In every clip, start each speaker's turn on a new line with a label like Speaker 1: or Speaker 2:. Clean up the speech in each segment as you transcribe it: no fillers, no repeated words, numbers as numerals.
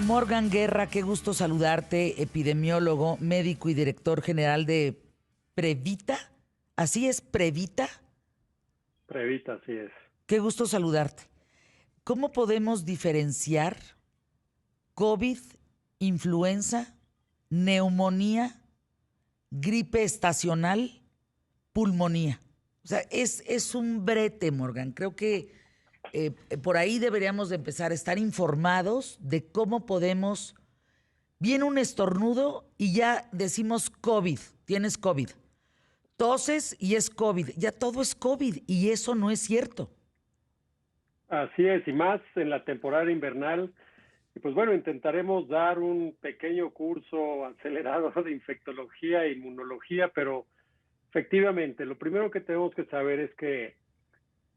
Speaker 1: Morgan Guerra, qué gusto saludarte, epidemiólogo, médico y director general de Previta. ¿Así es, Previta?
Speaker 2: Previta, así es.
Speaker 1: Qué gusto saludarte. ¿Cómo podemos diferenciar COVID, influenza, neumonía, gripe estacional, pulmonía? O sea, es un brete, Morgan. Creo que por ahí deberíamos de empezar a estar informados de cómo podemos. Viene un estornudo y ya decimos COVID, tienes COVID. Toses y es COVID, ya todo es COVID y eso no es cierto.
Speaker 2: Así es, y más en la temporada invernal. Y pues bueno, intentaremos dar un pequeño curso acelerado de infectología e inmunología, pero efectivamente, lo primero que tenemos que saber es que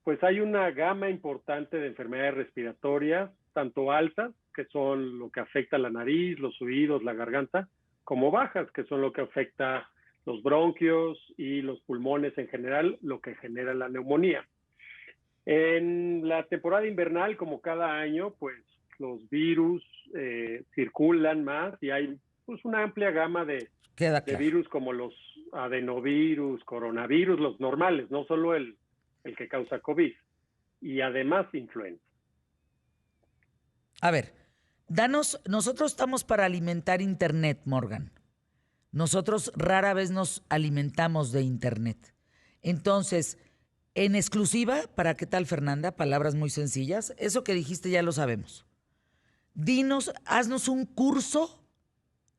Speaker 2: pues hay una gama importante de enfermedades respiratorias, tanto altas, que son lo que afecta la nariz, los oídos, la garganta, como bajas, que son lo que afecta los bronquios y los pulmones en general, lo que genera la neumonía. En la temporada invernal, como cada año, pues los virus circulan más y hay pues una amplia gama
Speaker 1: Queda
Speaker 2: de
Speaker 1: claro.
Speaker 2: virus como los adenovirus, coronavirus, los normales, no solo el que causa COVID, y además influenza.
Speaker 1: A ver, nosotros estamos para alimentar Internet, Morgan. Nosotros rara vez nos alimentamos de Internet. Entonces, en exclusiva, ¿para qué tal, Fernanda? Palabras muy sencillas. Eso que dijiste ya lo sabemos. Dinos, haznos un curso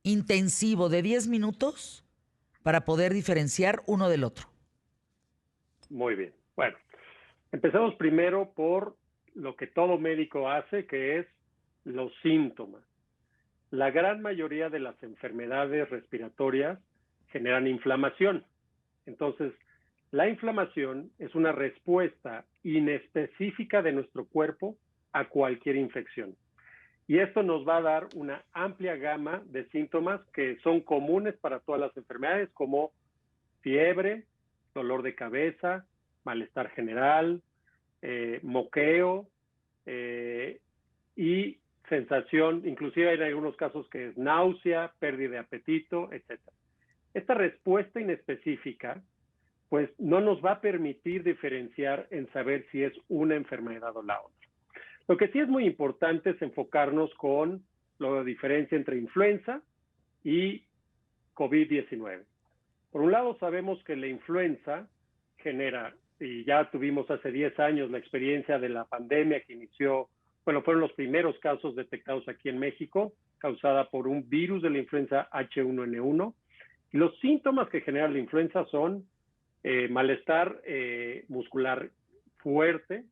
Speaker 1: intensivo de 10 minutos para poder diferenciar uno del otro.
Speaker 2: Muy bien. Bueno, empezamos primero por lo que todo médico hace, que es los síntomas. La gran mayoría de las enfermedades respiratorias generan inflamación. Entonces, la inflamación es una respuesta inespecífica de nuestro cuerpo a cualquier infección. Y esto nos va a dar una amplia gama de síntomas que son comunes para todas las enfermedades, como fiebre, dolor de cabeza, malestar general, moqueo y sensación, inclusive hay algunos casos que es náusea, pérdida de apetito, etcétera. Esta respuesta inespecífica pues no nos va a permitir diferenciar en saber si es una enfermedad o la otra. Lo que sí es muy importante es enfocarnos con la diferencia entre influenza y COVID-19. Por un lado, sabemos que la influenza genera, y ya tuvimos hace 10 años la experiencia de la pandemia que inició, bueno, fueron los primeros casos detectados aquí en México, causada por un virus de la influenza H1N1. Y los síntomas que genera la influenza son malestar muscular fuerte,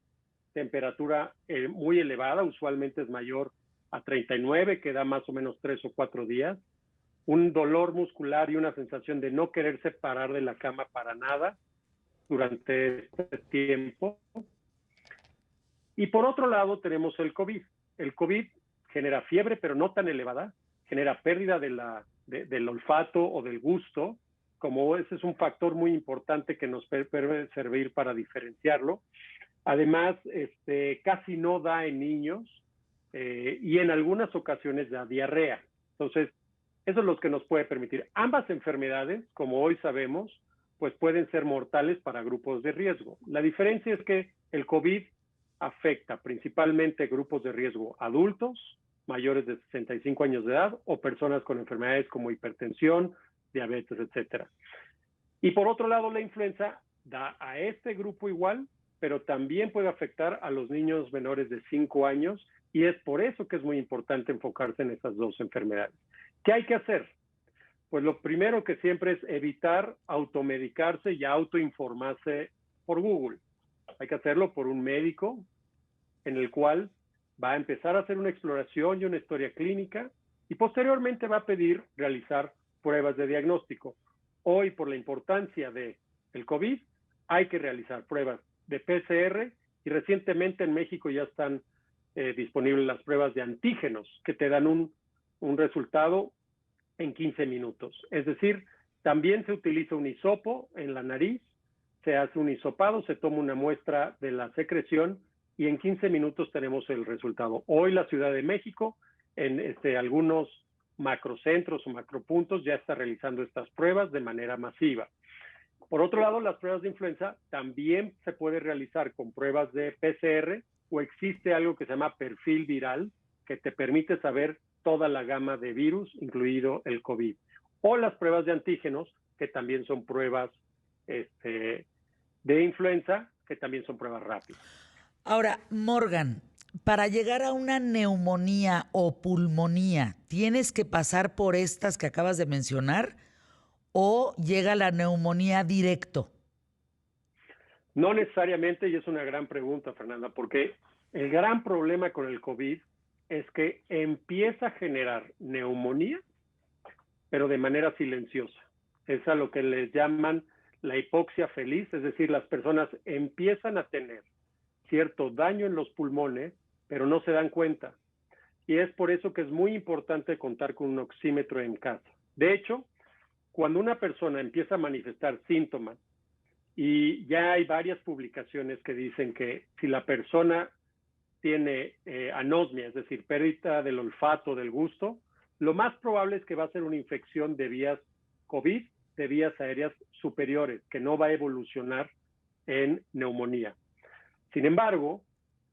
Speaker 2: temperatura muy elevada, usualmente es mayor a 39, que da más o menos 3 o 4 días, un dolor muscular y una sensación de no quererse parar de la cama para nada durante este tiempo. Y por otro lado tenemos el COVID. El COVID genera fiebre, pero no tan elevada, genera pérdida del olfato o del gusto, como ese es un factor muy importante que nos puede servir para diferenciarlo. Además, casi no da en niños y en algunas ocasiones da diarrea. Entonces, eso es lo que nos puede permitir. Ambas enfermedades, como hoy sabemos, pues pueden ser mortales para grupos de riesgo. La diferencia es que el COVID afecta principalmente grupos de riesgo adultos, mayores de 65 años de edad o personas con enfermedades como hipertensión, diabetes, etcétera. Y por otro lado, la influenza da a este grupo igual, pero también puede afectar a los niños menores de 5 años y es por eso que es muy importante enfocarse en esas dos enfermedades. ¿Qué hay que hacer? Pues lo primero que siempre es evitar automedicarse y autoinformarse por Google. Hay que hacerlo por un médico en el cual va a empezar a hacer una exploración y una historia clínica y posteriormente va a pedir realizar pruebas de diagnóstico. Hoy, por la importancia del COVID, hay que realizar pruebas de PCR y recientemente en México ya están disponibles las pruebas de antígenos que te dan un resultado en 15 minutos. Es decir, también se utiliza un hisopo en la nariz, se hace un hisopado, se toma una muestra de la secreción y en 15 minutos tenemos el resultado. Hoy la Ciudad de México en algunos macrocentros o macropuntos ya está realizando estas pruebas de manera masiva. Por otro lado, las pruebas de influenza también se puede realizar con pruebas de PCR o existe algo que se llama perfil viral que te permite saber toda la gama de virus, incluido el COVID. O las pruebas de antígenos, que también son pruebas de influenza, que también son pruebas rápidas.
Speaker 1: Ahora, Morgan, para llegar a una neumonía o pulmonía, ¿tienes que pasar por estas que acabas de mencionar o llega la neumonía directo?
Speaker 2: No necesariamente, y es una gran pregunta, Fernanda, porque el gran problema con el COVID es que empieza a generar neumonía, pero de manera silenciosa. Es a lo que les llaman la hipoxia feliz, es decir, las personas empiezan a tener cierto daño en los pulmones, pero no se dan cuenta. Y es por eso que es muy importante contar con un oxímetro en casa. De hecho, cuando una persona empieza a manifestar síntomas, y ya hay varias publicaciones que dicen que si la persona tiene anosmia, es decir, pérdida del olfato, del gusto, lo más probable es que va a ser una infección de vías COVID, de vías aéreas superiores, que no va a evolucionar en neumonía. Sin embargo,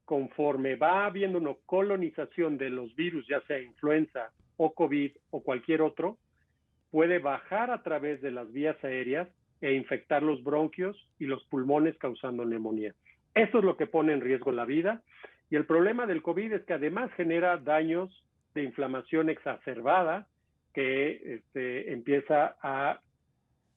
Speaker 2: conforme va habiendo una colonización de los virus, ya sea influenza o COVID o cualquier otro, puede bajar a través de las vías aéreas e infectar los bronquios y los pulmones causando neumonía. Eso es lo que pone en riesgo la vida. Y el problema del COVID es que además genera daños de inflamación exacerbada que empieza a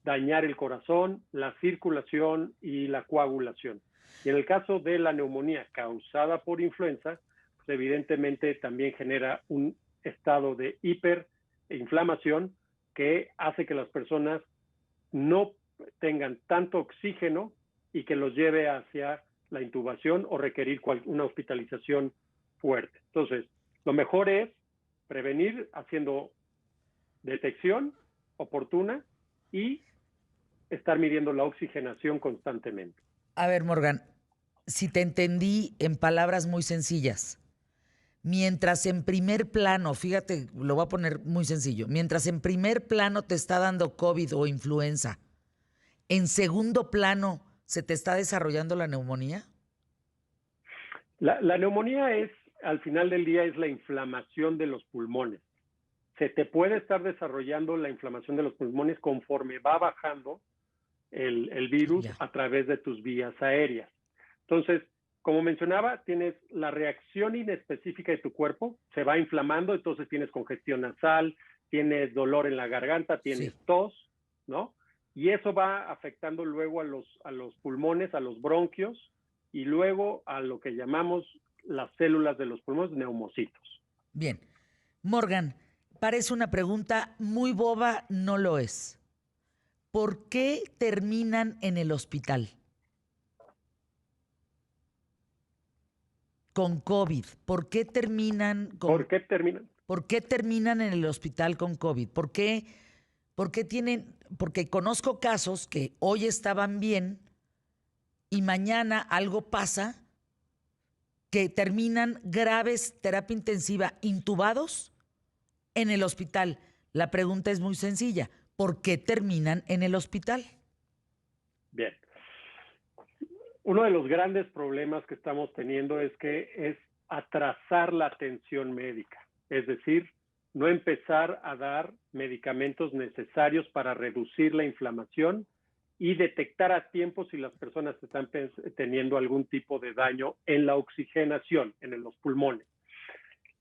Speaker 2: dañar el corazón, la circulación y la coagulación. Y en el caso de la neumonía causada por influenza, pues evidentemente también genera un estado de hiperinflamación que hace que las personas no tengan tanto oxígeno y que los lleve hacia la intubación o requerir una hospitalización fuerte. Entonces, lo mejor es prevenir haciendo detección oportuna y estar midiendo la oxigenación constantemente.
Speaker 1: A ver, Morgan, si te entendí en palabras muy sencillas, mientras en primer plano, fíjate, lo voy a poner muy sencillo, mientras en primer plano te está dando COVID o influenza, en segundo plano se te está desarrollando la neumonía.
Speaker 2: La neumonía es, al final del día, es la inflamación de los pulmones. Se te puede estar desarrollando la inflamación de los pulmones conforme va bajando el virus a través de tus vías aéreas. Entonces, como mencionaba, tienes la reacción inespecífica de tu cuerpo, se va inflamando, entonces tienes congestión nasal, tienes dolor en la garganta, tienes tos, ¿no? Y eso va afectando luego a los pulmones, a los bronquios, y luego a lo que llamamos las células de los pulmones, neumocitos.
Speaker 1: Bien. Morgan, parece una pregunta muy boba, no lo es. ¿Por qué terminan en el hospital con COVID? ¿Por qué terminan con
Speaker 2: ¿Por qué terminan?
Speaker 1: ¿Por qué terminan en el hospital con COVID? ¿Por qué tienen? Porque conozco casos que hoy estaban bien y mañana algo pasa que terminan graves, terapia intensiva, intubados en el hospital. La pregunta es muy sencilla. ¿Por qué terminan en el hospital?
Speaker 2: Bien. Uno de los grandes problemas que estamos teniendo es que es atrasar la atención médica, es decir, no empezar a dar medicamentos necesarios para reducir la inflamación y detectar a tiempo si las personas están teniendo algún tipo de daño en la oxigenación, en los pulmones.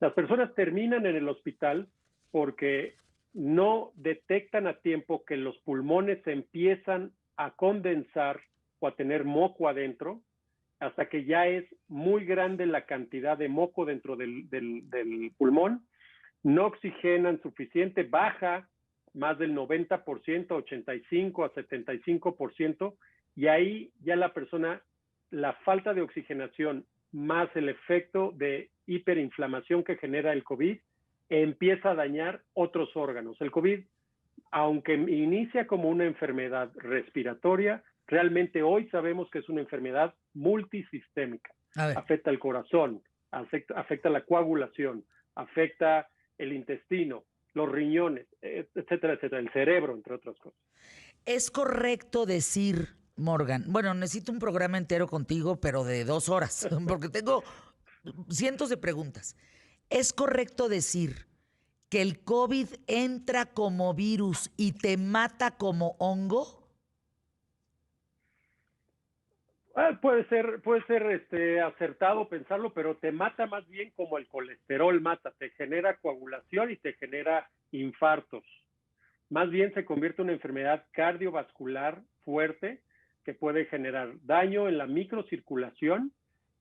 Speaker 2: Las personas terminan en el hospital porque no detectan a tiempo que los pulmones se empiezan a condensar o a tener moco adentro, hasta que ya es muy grande la cantidad de moco dentro del pulmón, no oxigenan suficiente, baja más del 90%, 85 a 75%, y ahí ya la persona, la falta de oxigenación más el efecto de hiperinflamación que genera el COVID, empieza a dañar otros órganos. El COVID, aunque inicia como una enfermedad respiratoria, realmente hoy sabemos que es una enfermedad multisistémica. Afecta el corazón, afecta la coagulación, afecta el intestino, los riñones, etcétera, etcétera, el cerebro, entre otras cosas.
Speaker 1: Es correcto decir, Morgan, bueno, necesito un programa entero contigo, pero de 2 horas, porque tengo cientos de preguntas. ¿Es correcto decir que el COVID entra como virus y te mata como hongo?
Speaker 2: Puede ser acertado pensarlo, pero te mata más bien como el colesterol mata, te genera coagulación y te genera infartos. Más bien se convierte en una enfermedad cardiovascular fuerte que puede generar daño en la microcirculación,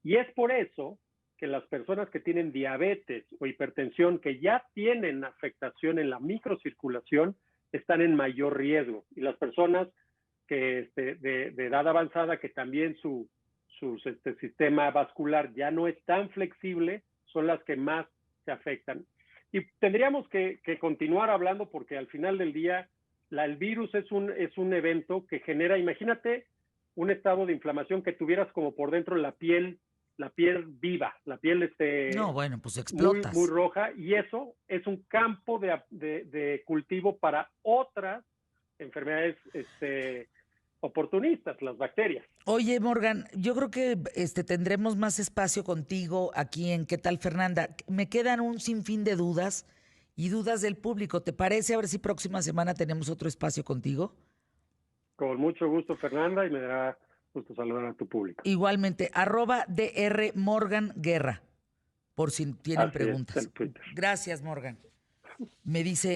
Speaker 2: y es por eso que las personas que tienen diabetes o hipertensión, que ya tienen afectación en la microcirculación, están en mayor riesgo. Y las personas que de edad avanzada, que también su sistema vascular ya no es tan flexible, son las que más se afectan. Y tendríamos que continuar hablando, porque al final del día el virus es un evento que genera, imagínate un estado de inflamación que tuvieras como por dentro la piel viva, la piel
Speaker 1: No, bueno, pues
Speaker 2: muy, muy
Speaker 1: explotas.
Speaker 2: roja, y eso es un campo de cultivo para otras enfermedades oportunistas, las bacterias.
Speaker 1: Oye, Morgan, yo creo que tendremos más espacio contigo aquí en ¿Qué tal, Fernanda? Me quedan un sinfín de dudas y dudas del público. ¿Te parece? A ver si próxima semana tenemos otro espacio contigo.
Speaker 2: Con mucho gusto, Fernanda, y me dará gusto saludar a tu público.
Speaker 1: Igualmente, @DR Morgan Guerra, por si tienen
Speaker 2: Así es,
Speaker 1: preguntas.
Speaker 2: el Twitter.
Speaker 1: Gracias, Morgan. Me dice